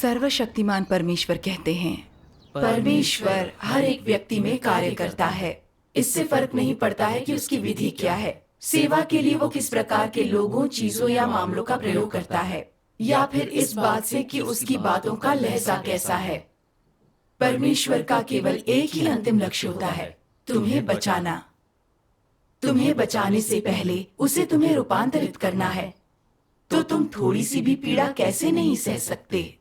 सर्वशक्तिमान परमेश्वर कहते हैं, परमेश्वर हर एक व्यक्ति में कार्य करता है। इससे फर्क नहीं पड़ता है कि उसकी विधि क्या है, सेवा के लिए वो किस प्रकार के लोगों, चीजों या मामलों का प्रयोग करता है, या फिर इस बात से कि उसकी बातों का लहजा कैसा है। परमेश्वर का केवल एक ही अंतिम लक्ष्य होता है, तुम्हें बचाना। तुम्हें बचाने से पहले उसे तुम्हें रूपांतरित करना है। तो तुम थोड़ी सी भी पीड़ा कैसे नहीं सह सकते?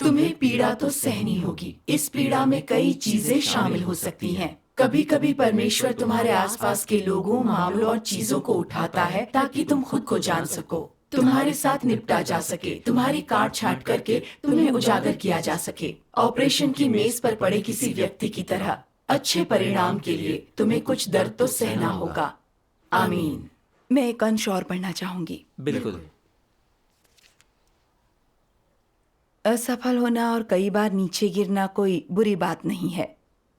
तुम्हें पीड़ा तो सहनी होगी। इस पीड़ा में कई चीजें शामिल हो सकती हैं। कभी कभी परमेश्वर तुम्हारे आसपास के लोगों, मामलों और चीजों को उठाता है ताकि तुम खुद को जान सको, तुम्हारे साथ निपटा जा सके, तुम्हारी काट छाट करके तुम्हें उजागर किया जा सके। ऑपरेशन की मेज पर पड़े किसी व्यक्ति की तरह अच्छे परिणाम के लिए तुम्हें कुछ दर्द तो सहना होगा। आमीन। मैं एक अंश और पढ़ना चाहूंगी। बिल्कुल। असफल होना और कई बार नीचे गिरना कोई बुरी बात नहीं है।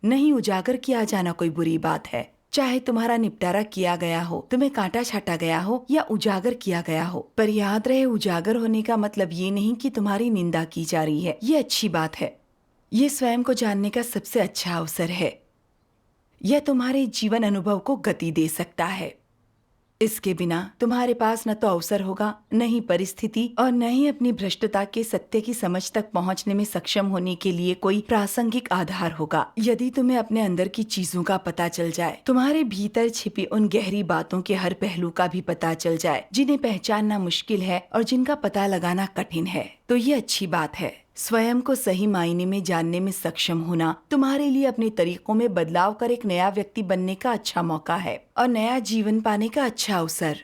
नहीं उजागर किया जाना कोई बुरी बात है। चाहे तुम्हारा निपटारा किया गया हो, तुम्हें काटा छाटा गया हो या उजागर किया गया हो, पर याद रहे, उजागर होने का मतलब ये नहीं कि तुम्हारी निंदा की जा रही है। ये अच्छी बात है। ये स्वयं को जानने का सबसे अच्छा अवसर है। यह तुम्हारे जीवन अनुभव को गति दे सकता है। इसके बिना तुम्हारे पास न तो अवसर होगा, न ही परिस्थिति, और न ही अपनी भ्रष्टता के सत्य की समझ तक पहुंचने में सक्षम होने के लिए कोई प्रासंगिक आधार होगा। यदि तुम्हें अपने अंदर की चीजों का पता चल जाए, तुम्हारे भीतर छिपी उन गहरी बातों के हर पहलू का भी पता चल जाए, जिन्हें पहचानना मुश्किल है और जिनका पता लगाना कठिन है, तो ये अच्छी बात है। स्वयं को सही मायने में जानने में सक्षम होना तुम्हारे लिए अपने तरीकों में बदलाव कर एक नया व्यक्ति बनने का अच्छा मौका है और नया जीवन पाने का अच्छा अवसर।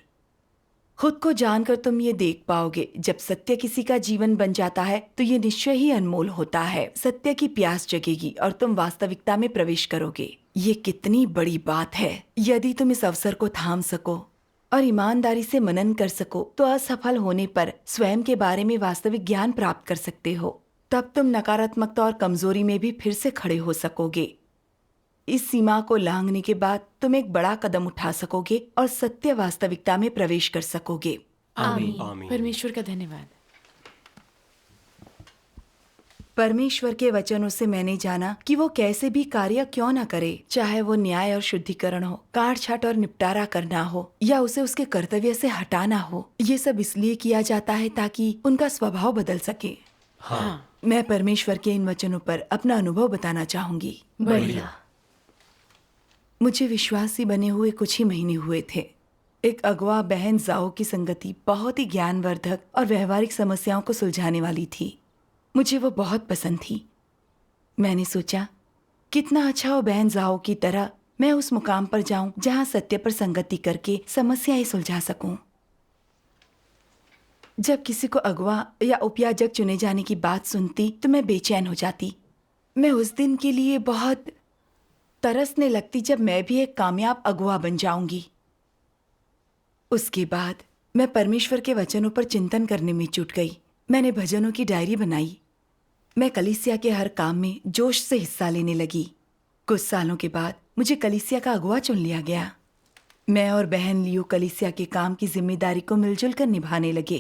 खुद को जानकर तुम ये देख पाओगे, जब सत्य किसी का जीवन बन जाता है तो ये निश्चय ही अनमोल होता है। सत्य की प्यास जगेगी और तुम वास्तविकता में प्रवेश करोगे। ये कितनी बड़ी बात है। यदि तुम इस अवसर को थाम सको और ईमानदारी से मनन कर सको, तो असफल होने पर स्वयं के बारे में वास्तविक ज्ञान प्राप्त कर सकते हो। तब तुम नकारात्मकता और कमजोरी में भी फिर से खड़े हो सकोगे। इस सीमा को लांघने के बाद तुम एक बड़ा कदम उठा सकोगे और सत्य वास्तविकता में प्रवेश कर सकोगे। आमीन। परमेश्वर का धन्यवाद। परमेश्वर के वचनों से मैंने जाना कि वो कैसे भी कार्य क्यों न करे, चाहे वो न्याय और शुद्धिकरण हो, काट छाट और निपटारा करना हो, या उसे उसके कर्तव्य से हटाना हो, ये सब इसलिए किया जाता है ताकि उनका स्वभाव बदल सके। हाँ। मैं परमेश्वर के इन वचनों पर अपना अनुभव बताना चाहूंगी। बढ़िया। मुझे विश्वासी बने हुए कुछ ही महीने हुए थे। एक अगवा बहन जाओ की संगति बहुत ही ज्ञानवर्धक और व्यवहारिक समस्याओं को सुलझाने वाली थी। मुझे वो बहुत पसंद थी। मैंने सोचा, कितना अच्छा हो बहन जाओ की तरह मैं उस मुकाम पर जाऊं जहां सत्य पर संगति करके समस्याएं सुलझा सकूं। जब किसी को अगवा या उपयाजक चुने जाने की बात सुनती तो मैं बेचैन हो जाती। मैं उस दिन के लिए बहुत तरसने लगती जब मैं भी एक कामयाब अगवा बन जाऊंगी। उसके बाद मैं परमेश्वर के वचनों पर चिंतन करने में जुट गई। मैंने भजनों की डायरी बनाई। मैं कलीसिया के हर काम में जोश से हिस्सा लेने लगी। कुछ सालों के बाद मुझे कलीसिया का अगुवा चुन लिया गया। मैं और बहन लियो कलीसिया के काम की जिम्मेदारी को मिलजुल कर निभाने लगे।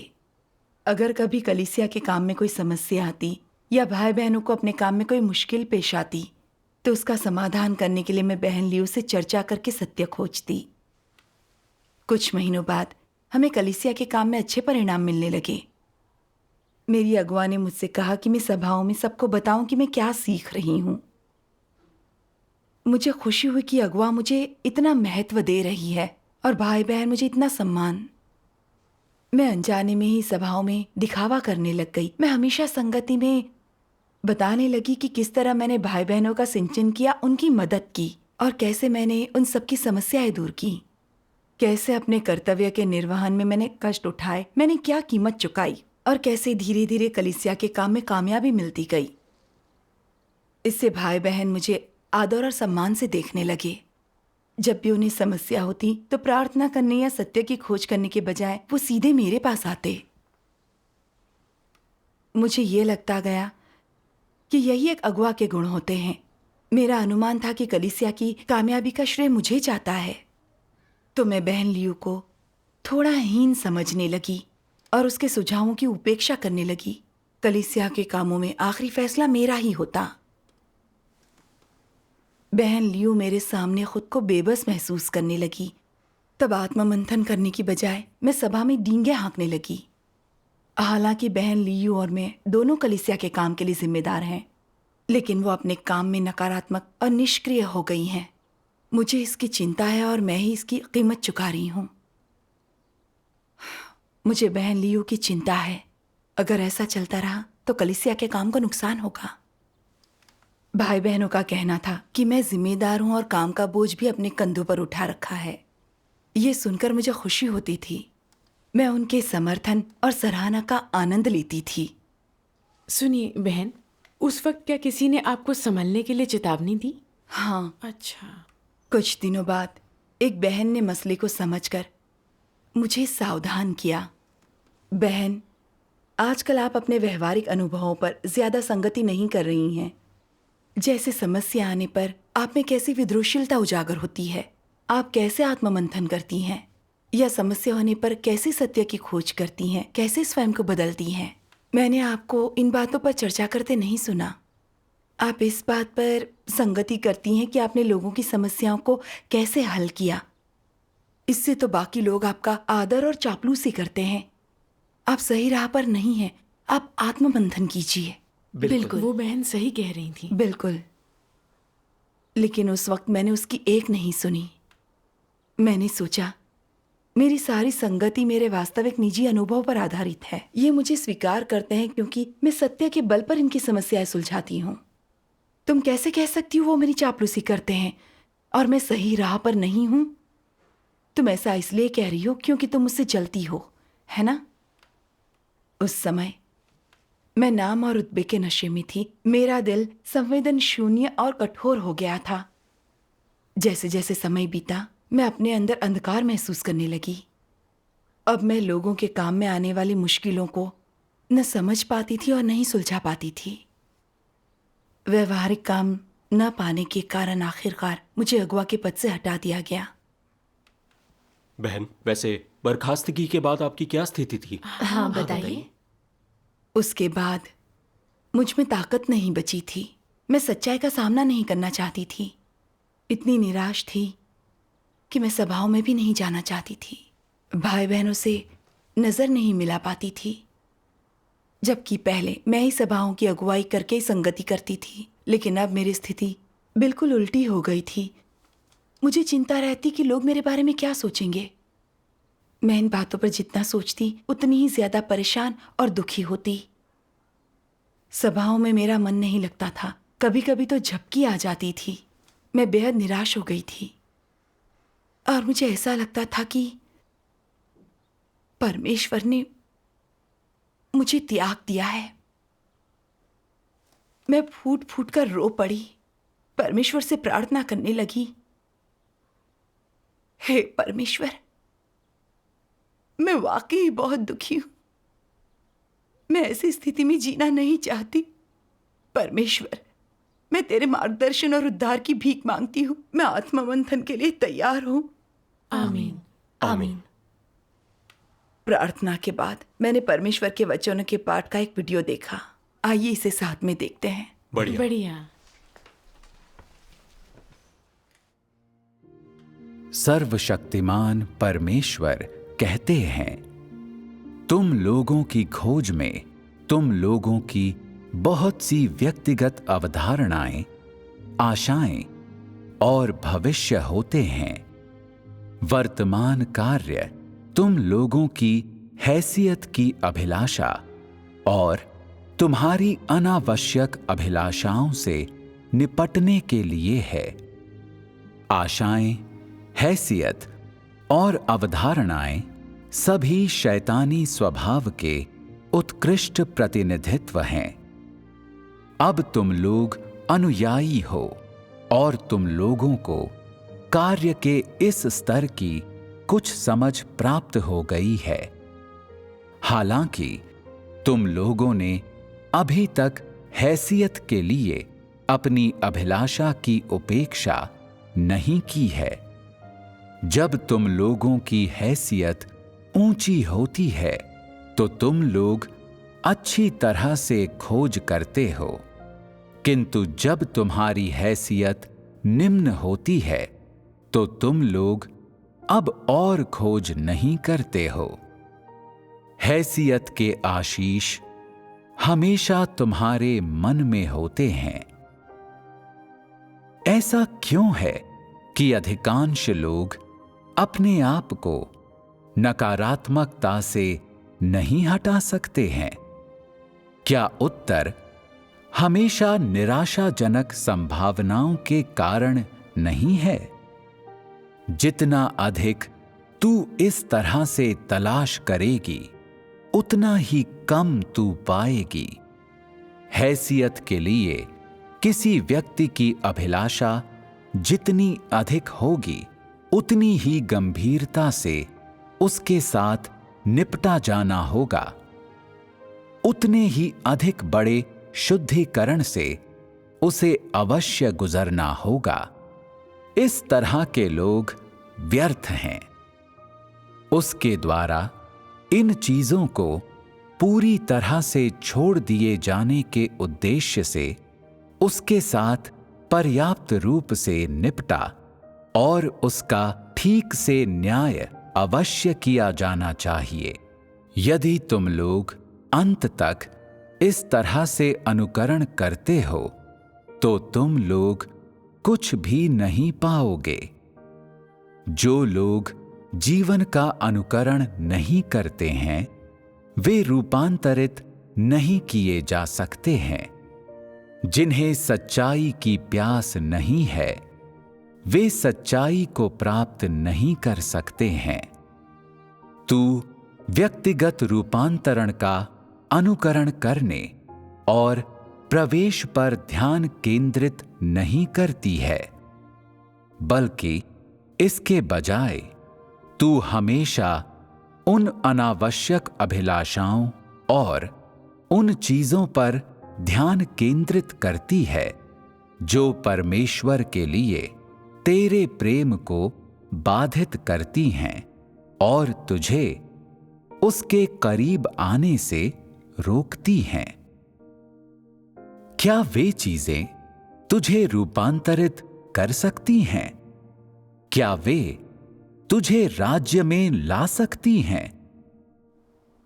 अगर कभी कलीसिया के काम में कोई समस्या आती या भाई बहनों को अपने काम में कोई मुश्किल पेश आती, तो उसका समाधान करने के लिए मैं बहन लियो से चर्चा करके सत्य खोजती। कुछ महीनों बाद हमें कलीसिया के काम में अच्छे परिणाम मिलने लगे। मेरी अगुआ ने मुझसे कहा कि मैं सभाओं में सबको बताऊं कि मैं क्या सीख रही हूं। मुझे खुशी हुई कि अगुआ मुझे इतना महत्व दे रही है और भाई बहन मुझे इतना सम्मान। मैं अनजाने में ही सभाओं में दिखावा करने लग गई। मैं हमेशा संगति में बताने लगी कि किस तरह मैंने भाई बहनों का सिंचन किया, उनकी मदद की और कैसे मैंने उन सबकी समस्याएं दूर की, कैसे अपने कर्तव्य के निर्वहन में मैंने कष्ट उठाए, मैंने क्या कीमत चुकाई और कैसे धीरे धीरे कलीसिया के काम में कामयाबी मिलती गई। इससे भाई बहन मुझे आदर और सम्मान से देखने लगे। जब भी उन्हें समस्या होती तो प्रार्थना करने या सत्य की खोज करने के बजाय वो सीधे मेरे पास आते। मुझे ये लगता गया कि यही एक अगुआ के गुण होते हैं। मेरा अनुमान था कि कलीसिया की कामयाबी का श्रेय मुझे जाता है। तो मैं बहन लियू को थोड़ा हीन समझने लगी और उसके सुझावों की उपेक्षा करने लगी। कलीसिया के कामों में आखिरी फैसला मेरा ही होता। बहन लियू मेरे सामने खुद को बेबस महसूस करने लगी। तब आत्ममंथन करने की बजाय मैं सभा में डींगे हाँकने लगी। हालांकि बहन लियू और मैं दोनों कलीसिया के काम के लिए जिम्मेदार हैं, लेकिन वो अपने काम में नकारात्मक और निष्क्रिय हो गई हैं। मुझे इसकी चिंता है और मैं ही इसकी कीमत चुका रही हूँ। मुझे बहन लियू की चिंता है। अगर ऐसा चलता रहा तो कलीसिया के काम को नुकसान होगा। भाई बहनों का कहना था कि मैं जिम्मेदार हूं और काम का बोझ भी अपने कंधों पर उठा रखा है। ये सुनकर मुझे खुशी होती थी। मैं उनके समर्थन और सराहना का आनंद लेती थी। सुनिए बहन, उस वक्त क्या किसी ने आपको संभलने के लिए चेतावनी दी? हाँ, अच्छा। कुछ दिनों बाद एक बहन ने मसले को समझकर मुझे सावधान किया। बहन, आजकल आप अपने व्यवहारिक अनुभवों पर ज्यादा संगति नहीं कर रही हैं। जैसे समस्या आने पर आप में कैसी विद्रोहशीलता उजागर होती है, आप कैसे आत्ममंथन करती हैं, या समस्या होने पर कैसे सत्य की खोज करती हैं, कैसे स्वयं को बदलती हैं। मैंने आपको इन बातों पर चर्चा करते नहीं सुना। आप इस बात पर संगति करती हैं कि आपने लोगों की समस्याओं को कैसे हल किया। इससे तो बाकी लोग आपका आदर और चापलूसी करते हैं। आप सही राह पर नहीं हैं। आप आत्ममंथन कीजिए। बिल्कुल, वो बहन सही कह रही थी। बिल्कुल। लेकिन उस वक्त मैंने उसकी एक नहीं सुनी। मैंने सोचा मेरी सारी संगति मेरे वास्तविक निजी अनुभव पर आधारित है। ये मुझे स्वीकार करते हैं क्योंकि मैं सत्य के बल पर इनकी समस्याएं सुलझाती हूँ। तुम कैसे कह सकती हो वो मेरी चापलूसी करते हैं और मैं सही राह पर नहीं हूं? तुम ऐसा इसलिए कह रही हो क्योंकि तुम मुझसे जलती हो, है ना? उस समय मैं नाम और रुतबे के नशे में थी। मेरा दिल संवेदन शून्य और कठोर हो गया था। जैसे जैसे समय बीता मैं अपने अंदर अंधकार महसूस करने लगी। अब मैं लोगों के काम में आने वाली मुश्किलों को न समझ पाती थी और न ही सुलझा पाती थी। व्यवहारिक काम न पाने के कारण आखिरकार मुझे अगुवा के पद से हटा दिया गया। बहन, वैसे बर्खास्तगी के बाद आपकी क्या स्थिति थी? हाँ, बताइए। उसके बाद मुझ में ताकत नहीं बची थी। मैं सच्चाई का सामना नहीं करना चाहती थी। इतनी निराश थी कि मैं सभाओं में भी नहीं जाना चाहती थी। भाई बहनों से नजर नहीं मिला पाती थी, जबकि पहले मैं ही सभाओं की अगुवाई करके ही संगति करती थी। लेकिन अब मेरी स्थिति बिल्कुल उल्टी हो गई थी। मुझे चिंता रहती कि लोग मेरे बारे में क्या सोचेंगे। मैं इन बातों पर जितना सोचती उतनी ही ज्यादा परेशान और दुखी होती। सभाओं में मेरा मन नहीं लगता था। कभी कभी तो झपकी आ जाती थी। मैं बेहद निराश हो गई थी और मुझे ऐसा लगता था कि परमेश्वर ने मुझे त्याग दिया है। मैं फूट फूट कर रो पड़ी। परमेश्वर से प्रार्थना करने लगी, हे परमेश्वर, मैं वाकई बहुत दुखी हूं। मैं ऐसी स्थिति में जीना नहीं चाहती। परमेश्वर, मैं तेरे मार्गदर्शन और उद्धार की भीख मांगती हूं। मैं आत्ममंथन के लिए तैयार हूं। आमीन। आमीन। प्रार्थना के बाद मैंने परमेश्वर के वचनों के पाठ का एक वीडियो देखा। आइए इसे साथ में देखते हैं। बढ़िया। बढ़िया। सर्वशक्तिमान परमेश्वर कहते हैं, तुम लोगों की खोज में तुम लोगों की बहुत सी व्यक्तिगत अवधारणाएं, आशाएं और भविष्य होते हैं। वर्तमान कार्य तुम लोगों की हैसियत की अभिलाषा और तुम्हारी अनावश्यक अभिलाषाओं से निपटने के लिए है। आशाएं, हैसियत और अवधारणाएं सभी शैतानी स्वभाव के उत्कृष्ट प्रतिनिधित्व हैं। अब तुम लोग अनुयायी हो और तुम लोगों को कार्य के इस स्तर की कुछ समझ प्राप्त हो गई है। हालांकि तुम लोगों ने अभी तक हैसियत के लिए अपनी अभिलाषा की उपेक्षा नहीं की है। जब तुम लोगों की हैसियत ऊंची होती है तो तुम लोग अच्छी तरह से खोज करते हो, किंतु जब तुम्हारी हैसियत निम्न होती है तो तुम लोग अब और खोज नहीं करते हो। हैसियत के आशीष हमेशा तुम्हारे मन में होते हैं। ऐसा क्यों है कि अधिकांश लोग अपने आप को नकारात्मकता से नहीं हटा सकते हैं? क्या उत्तर हमेशा निराशाजनक संभावनाओं के कारण नहीं है? जितना अधिक तू इस तरह से तलाश करेगी, उतना ही कम तू पाएगी। हैसियत के लिए किसी व्यक्ति की अभिलाषा जितनी अधिक होगी, उतनी ही गंभीरता से उसके साथ निपटा जाना होगा, उतने ही अधिक बड़े शुद्धिकरण से उसे अवश्य गुजरना होगा। इस तरह के लोग व्यर्थ हैं। उसके द्वारा इन चीजों को पूरी तरह से छोड़ दिए जाने के उद्देश्य से उसके साथ पर्याप्त रूप से निपटा और उसका ठीक से न्याय अवश्य किया जाना चाहिए। यदि तुम लोग अंत तक इस तरह से अनुकरण करते हो तो तुम लोग कुछ भी नहीं पाओगे। जो लोग जीवन का अनुकरण नहीं करते हैं, वे रूपांतरित नहीं किए जा सकते हैं। जिन्हें सच्चाई की प्यास नहीं है, वे सच्चाई को प्राप्त नहीं कर सकते हैं। तू व्यक्तिगत रूपांतरण का अनुकरण करने और प्रवेश पर ध्यान केंद्रित नहीं करती है, बल्कि इसके बजाय तू हमेशा उन अनावश्यक अभिलाषाओं और उन चीजों पर ध्यान केंद्रित करती है जो परमेश्वर के लिए तेरे प्रेम को बाधित करती हैं और तुझे उसके करीब आने से रोकती हैं। क्या वे चीजें तुझे रूपांतरित कर सकती हैं? क्या वे तुझे राज्य में ला सकती हैं?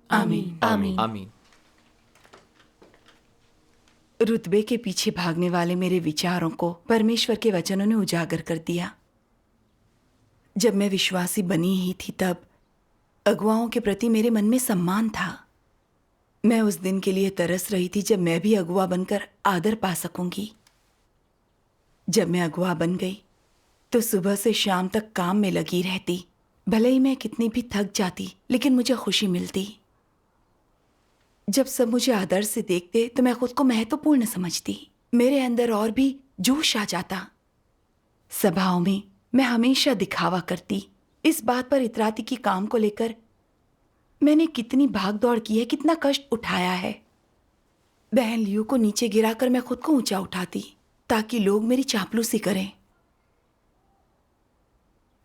आमीन। आमीन। आमीन। रुतबे के पीछे भागने वाले मेरे विचारों को परमेश्वर के वचनों ने उजागर कर दिया। जब मैं विश्वासी बनी ही थी, तब अगुवाओं के प्रति मेरे मन में सम्मान था। मैं उस दिन के लिए तरस रही थी जब मैं भी अगुवा बनकर आदर पा सकूंगी। जब मैं अगुवा बन गई तो सुबह से शाम तक काम में लगी रहती। भले ही मैं कितनी भी थक जाती, लेकिन मुझे खुशी मिलती। जब सब मुझे आदर से देखते तो मैं खुद को महत्वपूर्ण समझती। मेरे अंदर और भी जोश आ जाता। सभाओं में मैं हमेशा दिखावा करती, इस बात पर इतराती कि काम को लेकर मैंने कितनी भाग दौड़ की है, कितना कष्ट उठाया है। बहन लियो को नीचे गिराकर मैं खुद को ऊंचा उठाती ताकि लोग मेरी चापलूसी करें।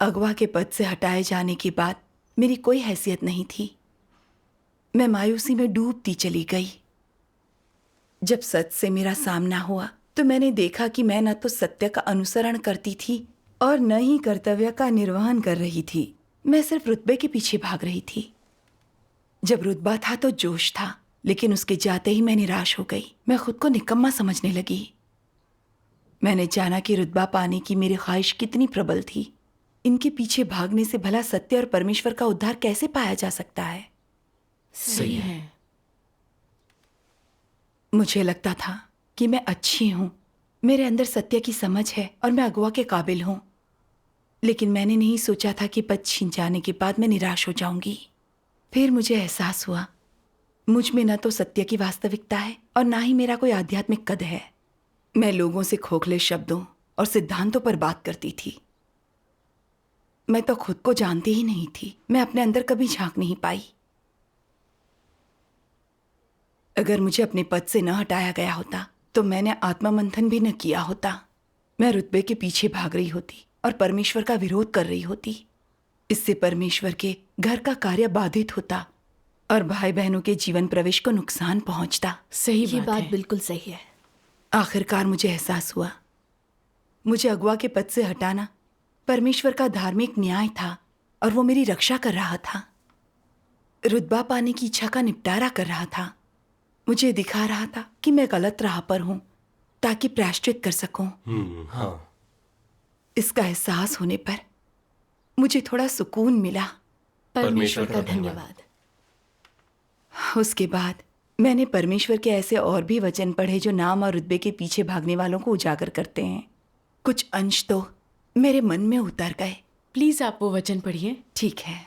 अगवा के पद से हटाए जाने के बाद मेरी कोई हैसियत नहीं थी। मैं मायूसी में डूबती चली गई। जब सच से मेरा सामना हुआ तो मैंने देखा कि मैं न तो सत्य का अनुसरण करती थी और न ही कर्तव्य का निर्वहन कर रही थी। मैं सिर्फ रुतबे के पीछे भाग रही थी। जब रुतबा था तो जोश था, लेकिन उसके जाते ही मैं निराश हो गई। मैं खुद को निकम्मा समझने लगी। मैंने जाना कि रुतबा पाने की मेरी ख्वाहिश कितनी प्रबल थी। इनके पीछे भागने से भला सत्य और परमेश्वर का उद्धार कैसे पाया जा सकता है? सही है। मुझे लगता था कि मैं अच्छी हूं, मेरे अंदर सत्य की समझ है और मैं अगुवा के काबिल हूं। लेकिन मैंने नहीं सोचा था कि पद छीन जाने के बाद मैं निराश हो जाऊंगी। फिर मुझे एहसास हुआ मुझ में न तो सत्य की वास्तविकता है और ना ही मेरा कोई आध्यात्मिक कद है। मैं लोगों से खोखले शब्दों और सिद्धांतों पर बात करती थी। मैं तो खुद को जानती ही नहीं थी। मैं अपने अंदर कभी झांक नहीं पाई। अगर मुझे अपने पद से न हटाया गया होता तो मैंने आत्ममंथन भी न किया होता। मैं रुतबे के पीछे भाग रही होती और परमेश्वर का विरोध कर रही होती। इससे परमेश्वर के घर का कार्य बाधित होता और भाई बहनों के जीवन प्रवेश को नुकसान पहुंचता। सही ये बात बात है। बिल्कुल सही है। आखिरकार मुझे एहसास हुआ, मुझे अगुआ के पद से हटाना परमेश्वर का धार्मिक न्याय था और वो मेरी रक्षा कर रहा था, रुतबा पाने की इच्छा का निपटारा कर रहा था। मुझे दिखा रहा था कि मैं गलत राह पर हूं ताकि प्रायश्चित कर सकूं। हाँ। इसका एहसास होने पर मुझे थोड़ा सुकून मिला। परमेश्वर का धन्यवाद। धन्यवाद। उसके बाद मैंने परमेश्वर के ऐसे और भी वचन पढ़े जो नाम और रुतबे के पीछे भागने वालों को उजागर करते हैं। कुछ अंश तो मेरे मन में उतर गए। प्लीज आप वो वचन पढ़िए। ठीक है।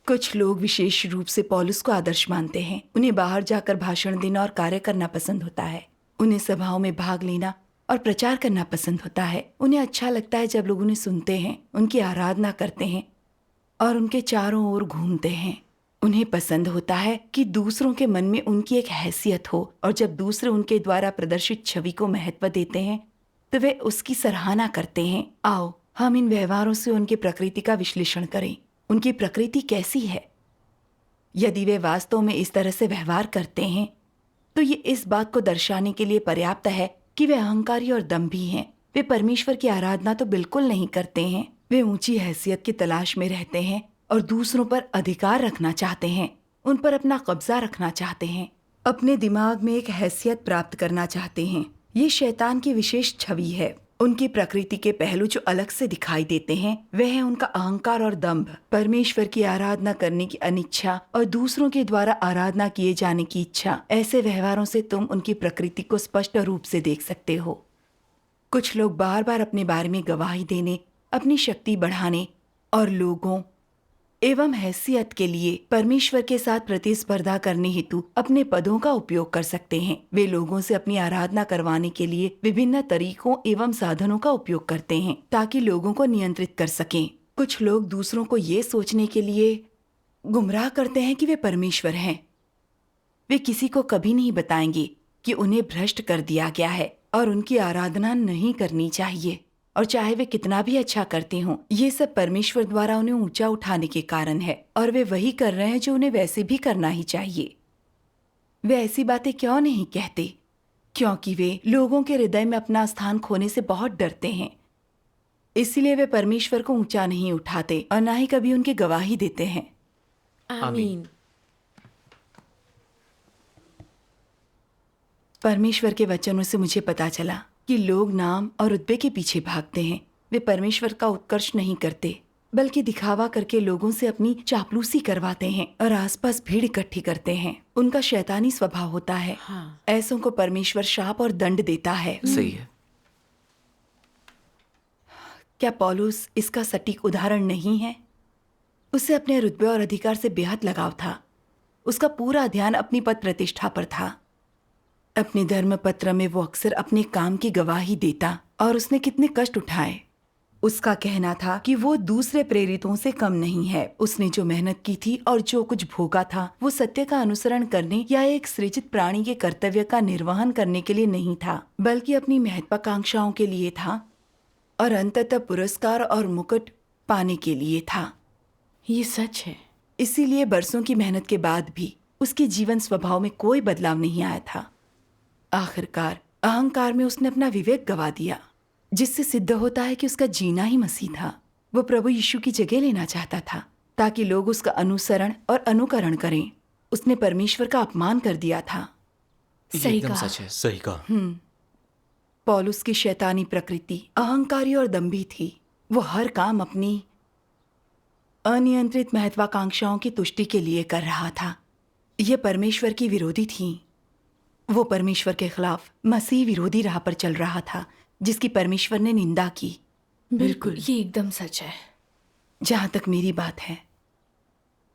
कुछ लोग विशेष रूप से पौलुस को आदर्श मानते हैं। उन्हें बाहर जाकर भाषण देना और कार्य करना पसंद होता है। उन्हें सभाओं में भाग लेना और प्रचार करना पसंद होता है। उन्हें अच्छा लगता है जब लोग उन्हें सुनते हैं, उनकी आराधना करते हैं और उनके चारों ओर घूमते हैं। उन्हें पसंद होता है कि दूसरों के मन में उनकी एक हैसियत हो, और जब दूसरे उनके द्वारा प्रदर्शित छवि को महत्व देते हैं तो वे उसकी सराहना करते हैं। आओ हम इन व्यवहारों से उनकी प्रकृति का विश्लेषण करें। उनकी प्रकृति कैसी है? यदि वे वास्तव में इस तरह से व्यवहार करते हैं तो ये इस बात को दर्शाने के लिए पर्याप्त है कि वे अहंकारी और दंभी हैं। वे परमेश्वर की आराधना तो बिल्कुल नहीं करते हैं। वे ऊंची हैसियत की तलाश में रहते हैं और दूसरों पर अधिकार रखना चाहते हैं, उन पर अपना कब्जा रखना चाहते हैं, अपने दिमाग में एक हैसियत प्राप्त करना चाहते हैं। ये शैतान की विशेष छवि है। उनकी प्रकृति के पहलू जो अलग से दिखाई देते हैं वह है उनका अहंकार और दंभ, परमेश्वर की आराधना करने की अनिच्छा और दूसरों के द्वारा आराधना किए जाने की इच्छा। ऐसे व्यवहारों से तुम उनकी प्रकृति को स्पष्ट रूप से देख सकते हो। कुछ लोग बार बार अपने बारे में गवाही देने, अपनी शक्ति बढ़ाने और लोगों एवं हैसियत के लिए परमेश्वर के साथ प्रतिस्पर्धा करने हेतु अपने पदों का उपयोग कर सकते हैं। वे लोगों से अपनी आराधना करवाने के लिए विभिन्न तरीकों एवं साधनों का उपयोग करते हैं ताकि लोगों को नियंत्रित कर सकें। कुछ लोग दूसरों को ये सोचने के लिए गुमराह करते हैं कि वे परमेश्वर हैं। वे किसी को कभी नहीं बताएंगे कि उन्हें भ्रष्ट कर दिया गया है और उनकी आराधना नहीं करनी चाहिए, और चाहे वे कितना भी अच्छा करते हों, ये सब परमेश्वर द्वारा उन्हें ऊंचा उठाने के कारण है और वे वही कर रहे हैं जो उन्हें वैसे भी करना ही चाहिए। वे ऐसी बातें क्यों नहीं कहते? क्योंकि वे लोगों के हृदय में अपना स्थान खोने से बहुत डरते हैं। इसलिए वे परमेश्वर को ऊंचा नहीं उठाते और ना ही कभी उनकी गवाही देते हैं। आमीन। परमेश्वर के वचनों से मुझे पता चला कि लोग नाम और रुतबे के पीछे भागते हैं। वे परमेश्वर का उत्कर्ष नहीं करते, बल्कि दिखावा करके लोगों से अपनी चापलूसी करवाते हैं और आसपास भीड़ इकट्ठी करते हैं। उनका शैतानी स्वभाव होता है। हाँ। ऐसों को परमेश्वर शाप और दंड देता है। सही है। क्या पौलुस इसका सटीक उदाहरण नहीं है? उसे अपने रुतबे और अधिकार से बेहद लगाव था। उसका पूरा ध्यान अपनी पद प्रतिष्ठा पर था। अपने धर्म पत्र में वो अक्सर अपने काम की गवाही देता और उसने कितने कष्ट उठाए। उसका कहना था कि वो दूसरे प्रेरितों से कम नहीं है। उसने जो मेहनत की थी और जो कुछ भोगा था वो सत्य का अनुसरण करने या एक सृजित प्राणी के कर्तव्य का निर्वहन करने के लिए नहीं था, बल्कि अपनी महत्वाकांक्षाओं के लिए था और अंततः पुरस्कार और मुकुट पाने के लिए था। ये सच है। इसीलिए बरसों की मेहनत के बाद भी उसके जीवन स्वभाव में कोई बदलाव नहीं आया था। आखिरकार अहंकार में उसने अपना विवेक गवा दिया, जिससे सिद्ध होता है कि उसका जीना ही मसीह था। वो प्रभु यीशु की जगह लेना चाहता था ताकि लोग उसका अनुसरण और अनुकरण करें। उसने परमेश्वर का अपमान कर दिया था। ये सही एकदम कहा। सच है। सही कहा। पौलुस की शैतानी प्रकृति अहंकारी और दंभी थी। वो हर काम अपनी अनियंत्रित महत्वाकांक्षाओं की तुष्टि के लिए कर रहा था। ये परमेश्वर की विरोधी थी। वो परमेश्वर के खिलाफ मसीह विरोधी राह पर चल रहा था, जिसकी परमेश्वर ने निंदा की। बिल्कुल। ये एकदम सच है। जहां तक मेरी बात है,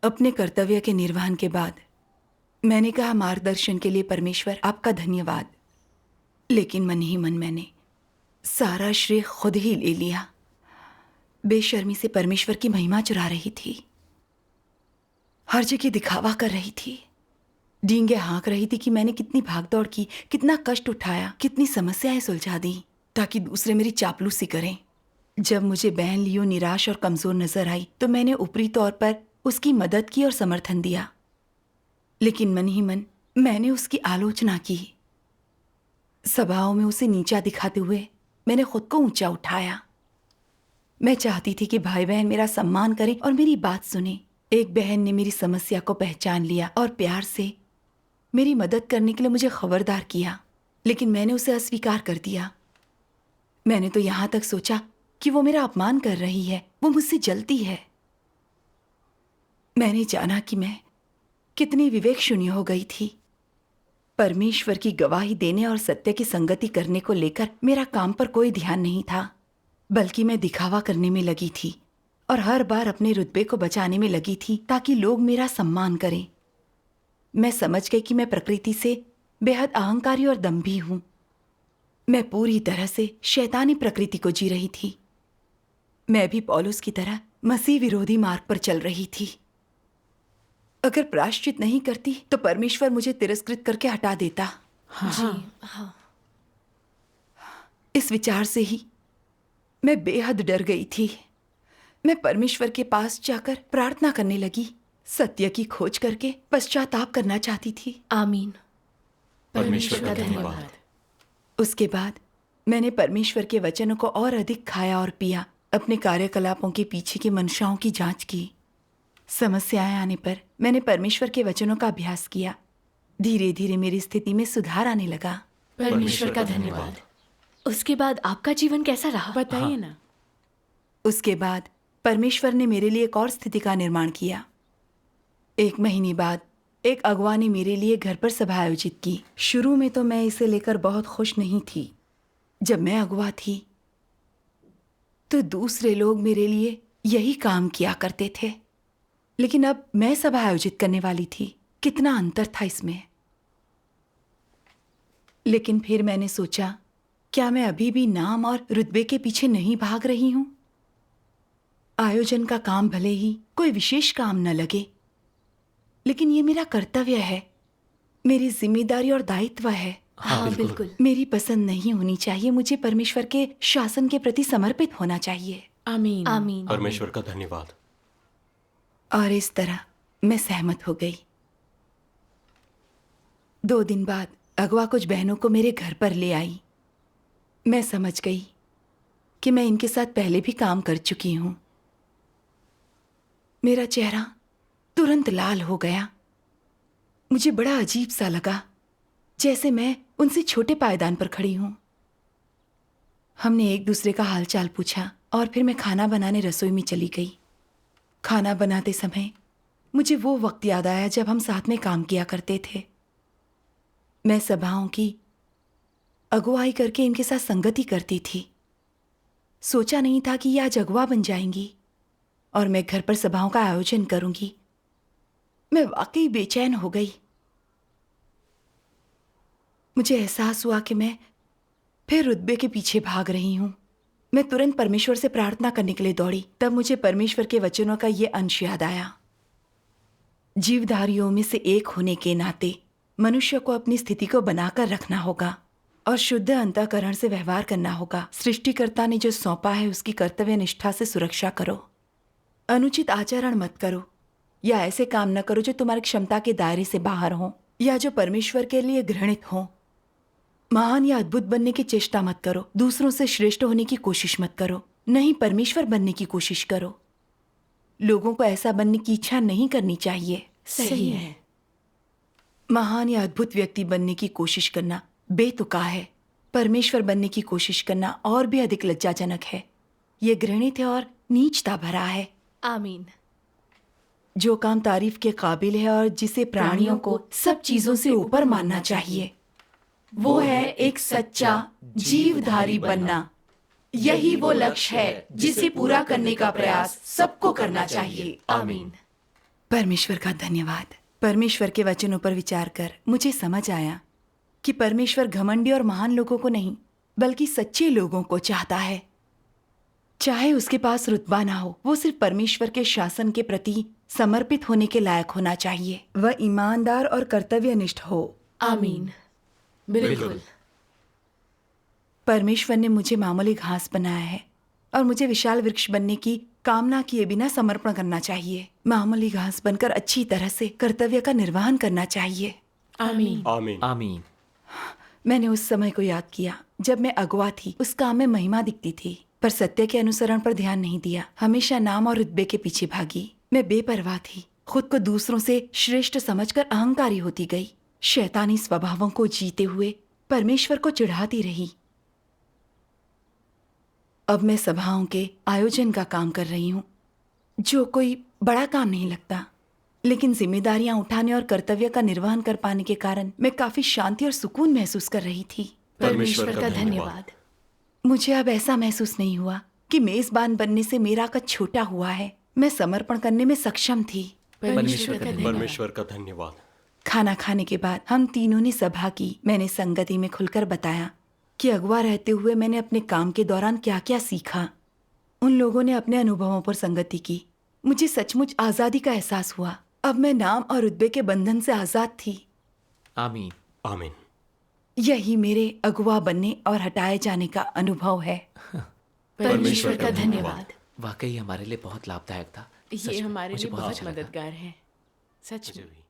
अपने कर्तव्य के निर्वहन के बाद मैंने कहा, मार्गदर्शन के लिए परमेश्वर आपका धन्यवाद। लेकिन मन ही मन मैंने सारा श्रेय खुद ही ले लिया। बेशर्मी से परमेश्वर की महिमा चुरा रही थी। हर जगह दिखावा कर रही थी। डींगे हाँक रही थी कि मैंने कितनी भागदौड़ की, कितना कष्ट उठाया, कितनी समस्याएं सुलझा दी ताकि दूसरे मेरी चापलूसी करें। जब मुझे बहन लियो निराश और कमजोर नजर आई तो मैंने ऊपरी तौर पर उसकी मदद की और समर्थन दिया, लेकिन मन ही मन मैंने उसकी आलोचना की। सभाओं में उसे नीचा दिखाते हुए मैंने खुद को ऊंचा उठाया। मैं चाहती थी कि भाई बहन मेरा सम्मान करें और मेरी बात सुने। एक बहन ने मेरी समस्या को पहचान लिया और प्यार से मेरी मदद करने के लिए मुझे खबरदार किया, लेकिन मैंने उसे अस्वीकार कर दिया। मैंने तो यहां तक सोचा कि वो मेरा अपमान कर रही है, वो मुझसे जलती है। मैंने जाना कि मैं कितनी विवेक शून्य हो गई थी। परमेश्वर की गवाही देने और सत्य की संगति करने को लेकर मेरा काम पर कोई ध्यान नहीं था, बल्कि मैं दिखावा करने में लगी थी और हर बार अपने रुतबे को बचाने में लगी थी ताकि लोग मेरा सम्मान करें। मैं समझ गई कि मैं प्रकृति से बेहद अहंकारी और दंभी हूं। मैं पूरी तरह से शैतानी प्रकृति को जी रही थी। मैं भी पौलुस की तरह मसीह विरोधी मार्ग पर चल रही थी। अगर प्रायश्चित नहीं करती तो परमेश्वर मुझे तिरस्कृत करके हटा देता। इस विचार से ही मैं बेहद डर गई थी। मैं परमेश्वर के पास जाकर प्रार्थना करने लगी, सत्य की खोज करके पश्चाताप करना चाहती थी। आमीन। परमेश्वर का धन्यवाद। उसके बाद मैंने परमेश्वर के वचनों को और अधिक खाया और पिया, अपने कार्यकलापों के पीछे की मंशाओं की जांच की। समस्याएं आने पर मैंने परमेश्वर के वचनों का अभ्यास किया। धीरे धीरे मेरी स्थिति में सुधार आने लगा। परमेश्वर का धन्यवाद। उसके बाद आपका जीवन कैसा रहा? बताइए ना। उसके बाद परमेश्वर ने मेरे लिए एक और स्थिति का निर्माण किया। 1 महीने बाद एक अगुआ ने मेरे लिए घर पर सभा आयोजित की। शुरू में तो मैं इसे लेकर बहुत खुश नहीं थी। जब मैं अगुआ थी तो दूसरे लोग मेरे लिए यही काम किया करते थे, लेकिन अब मैं सभा आयोजित करने वाली थी। कितना अंतर था इसमें। लेकिन फिर मैंने सोचा, क्या मैं अभी भी नाम और रुतबे के पीछे नहीं भाग रही हूं? आयोजन का काम भले ही कोई विशेष काम न लगे, लेकिन ये मेरा कर्तव्य है, मेरी जिम्मेदारी और दायित्व है। हाँ, बिल्कुल। मेरी पसंद नहीं होनी चाहिए। मुझे परमेश्वर के शासन के प्रति समर्पित होना चाहिए। आमीन। आमीन। परमेश्वर का धन्यवाद। और इस तरह मैं सहमत हो गई। 2 दिन बाद अगवा कुछ बहनों को मेरे घर पर ले आई। मैं समझ गई कि मैं इनके साथ पहले भी काम कर चुकी हूं। मेरा चेहरा तुरंत लाल हो गया। मुझे बड़ा अजीब सा लगा, जैसे मैं उनसे छोटे पायदान पर खड़ी हूं। हमने एक दूसरे का हालचाल पूछा और फिर मैं खाना बनाने रसोई में चली गई। खाना बनाते समय मुझे वो वक्त याद आया जब हम साथ में काम किया करते थे। मैं सभाओं की अगुवाई करके इनके साथ संगति करती थी। सोचा नहीं था कि ये आज अगुवा बन जाएंगी और मैं घर पर सभाओं का आयोजन करूंगी। मैं वाकई बेचैन हो गई। मुझे एहसास हुआ कि मैं फिर रुतबे के पीछे भाग रही हूं। मैं तुरंत परमेश्वर से प्रार्थना करने के लिए दौड़ी। तब मुझे परमेश्वर के वचनों का ये अंश याद आया। जीवधारियों में से एक होने के नाते मनुष्य को अपनी स्थिति को बनाकर रखना होगा और शुद्ध अंतःकरण से व्यवहार करना होगा। सृष्टिकर्ता ने जो सौंपा है उसकी कर्तव्य निष्ठा से सुरक्षा करो। अनुचित आचरण मत करो या ऐसे काम न करो जो तुम्हारी क्षमता के दायरे से बाहर हो या जो परमेश्वर के लिए घृणित हो। महान या अद्भुत बनने की चेष्टा मत करो। दूसरों से श्रेष्ठ होने की कोशिश मत करो। नहीं, परमेश्वर बनने की कोशिश करो। लोगों को ऐसा बनने की इच्छा नहीं करनी चाहिए। सही है। महान या अद्भुत व्यक्ति बनने की कोशिश करना बेतुका है। परमेश्वर बनने की कोशिश करना और भी अधिक लज्जाजनक है। यह घृणित है और नीचता भरा है। आमीन। जो काम तारीफ के काबिल है और जिसे प्राणियों को सब चीजों से ऊपर मानना चाहिए, वो है एक सच्चा जीवधारी बनना। यही वो लक्ष्य है जिसे पूरा करने का प्रयास सबको करना चाहिए। आमीन। परमेश्वर का धन्यवाद। परमेश्वर के वचनों पर विचार कर मुझे समझ आया कि परमेश्वर घमंडी और महान लोगों को नहीं, बल्कि सच्चे लोगों को चाहता है। चाहे उसके पास रुतबा ना हो, वो सिर्फ परमेश्वर के शासन के प्रति समर्पित होने के लायक होना चाहिए। वह ईमानदार और कर्तव्यनिष्ठ हो। आमीन। बिल्कुल। परमेश्वर ने मुझे मामूली घास बनाया है और मुझे विशाल वृक्ष बनने की कामना किए बिना समर्पण करना चाहिए। मामूली घास बनकर अच्छी तरह से कर्तव्य का निर्वहन करना चाहिए। आमीन। आमीन। आमीन। मैंने उस समय को याद किया जब मैं अगवा थी। उस काम में महिमा दिखती थी, पर सत्य के अनुसरण पर ध्यान नहीं दिया। हमेशा नाम और रुतबे के पीछे भागी। मैं बेपरवाह थी, खुद को दूसरों से श्रेष्ठ समझकर अहंकारी होती गई। शैतानी स्वभावों को जीते हुए परमेश्वर को चिढ़ाती रही। अब मैं सभाओं के आयोजन का काम कर रही हूँ, जो कोई बड़ा काम नहीं लगता, लेकिन जिम्मेदारियां उठाने और कर्तव्य का निर्वहन कर पाने के कारण मैं काफी शांति और सुकून महसूस कर रही थी। परमेश्वर का धन्यवाद। मुझे अब ऐसा महसूस नहीं हुआ कि मेजबान बनने से मेरा कद छोटा हुआ है। मैं समर्पण करने में सक्षम थी। परमेश्वर का धन्यवाद। परमेश्वर का धन्यवाद। खाना खाने के बाद हम तीनों ने सभा की। मैंने संगति में खुलकर बताया कि अगवा रहते हुए मैंने अपने काम के दौरान क्या क्या सीखा। उन लोगों ने अपने अनुभवों पर संगति की। मुझे सचमुच आजादी का एहसास हुआ। अब मैं नाम और रुतबे के बंधन से आजाद थी। आमीन। आमीन। यही मेरे अगवा बनने और हटाए जाने का अनुभव है। परमेश्वर का धन्यवाद। वाकई हमारे लिए बहुत लाभदायक था। ये सच में, हमारे मुझे लिए बहुत अच्छा लगा। मददगार है, सच में। मुझे भी।